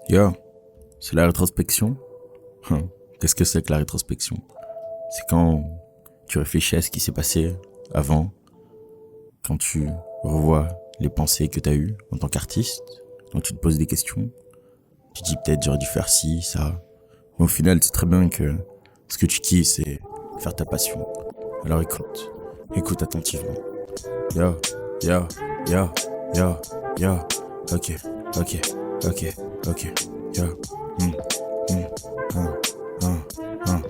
Yo, c'est la rétrospection. Qu'est-ce que c'est que la rétrospection? C'est quand tu réfléchis à ce qui s'est passé avant, quand tu revois les pensées que tu as eues en tant qu'artiste, quand tu te poses des questions, tu te dis peut-être j'aurais dû faire ci, ça. Mais au final, c'est très bien que ce que tu kiffes, c'est faire ta passion. Alors écoute attentivement. Yo, yo, yo, yo, yo, ok, ok, ok, ok, yo, un, un.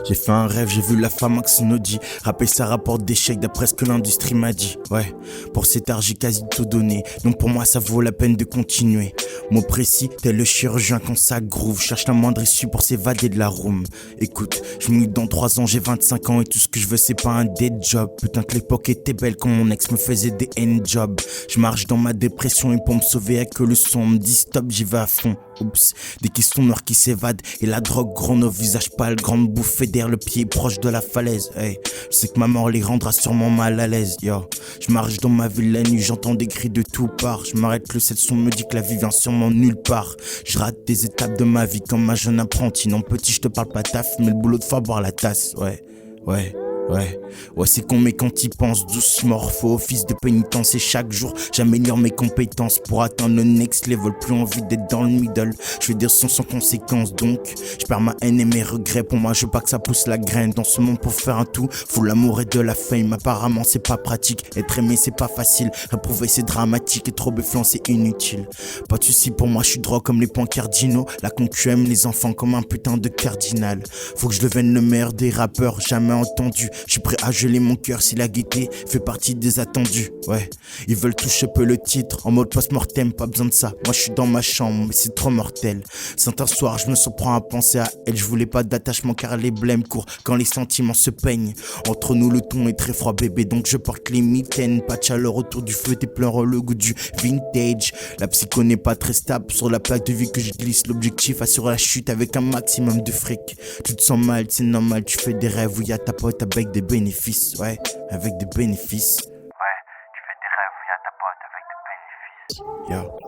J'ai fait un rêve, j'ai vu la femme Audi. Rapper ça rapporte d'échecs d'après ce que l'industrie m'a dit. Ouais, pour cet art j'ai quasi tout donné. Donc pour moi ça vaut la peine de continuer. Mot précis, tel le chirurgien quand ça groove. Cherche la moindre issue pour s'évader de la room. Écoute, je me dis dans 3 ans j'ai 25 ans et tout ce que je veux c'est pas un dead job. Putain que l'époque était belle quand mon ex me faisait des end jobs. Je marche dans ma dépression et pour me sauver avec que le son on me dit stop j'y vais à fond. Oups, des questions noires qui s'évadent et la drogue gronde au visage pâle, grande bouffée d'air, le pied proche de la falaise. Hey, je sais que ma mort les rendra sûrement mal à l'aise. Yo, je marche dans ma ville la nuit, j'entends des cris de tout part. Je m'arrête, le seul son me dit que la vie vient sûrement nulle part. Je rate des étapes de ma vie comme un jeune apprenti. Non petit, je te parle pas taf, mais le boulot de faire boire la tasse. Ouais, c'est con mais quand y pense doucement, faut office de pénitence et chaque jour j'améliore mes compétences pour atteindre le next level. Plus envie d'être dans le middle, je vais dire sans conséquence donc je perds ma haine et mes regrets. Pour moi je veux pas que ça pousse la graine dans ce monde. Pour faire un tout, faut l'amour et de la fame. Apparemment c'est pas pratique, être aimé c'est pas facile. Réprouver c'est dramatique et trop bluffant c'est inutile. Pas de soucis pour moi, je suis droit comme les points cardinaux. La concu aime les enfants comme un putain de cardinal. Faut que je devienne le meilleur des rappeurs jamais entendu. Je suis prêt à geler mon cœur si la gaieté fait partie des attendus. Ouais, ils veulent toucher peu le titre en mode post-mortem, pas besoin de ça. Moi je suis dans ma chambre mais c'est trop mortel. Certains soirs je me surprends à penser à elle. Je voulais pas d'attachement car les blêmes courent quand les sentiments se peignent. Entre nous le ton est très froid bébé donc je porte les mitaines. Pas de chaleur autour du feu, tes pleurs le goût du vintage. La psycho n'est pas très stable sur la plaque de vie que je glisse. L'objectif assurer la chute avec un maximum de fric. Tu te sens mal, c'est normal, tu fais des rêves où y a ta pote avec des bénéfices. Ouais, avec des bénéfices. Ouais, tu fais des rêves où y a ta pote avec des bénéfices. Yo.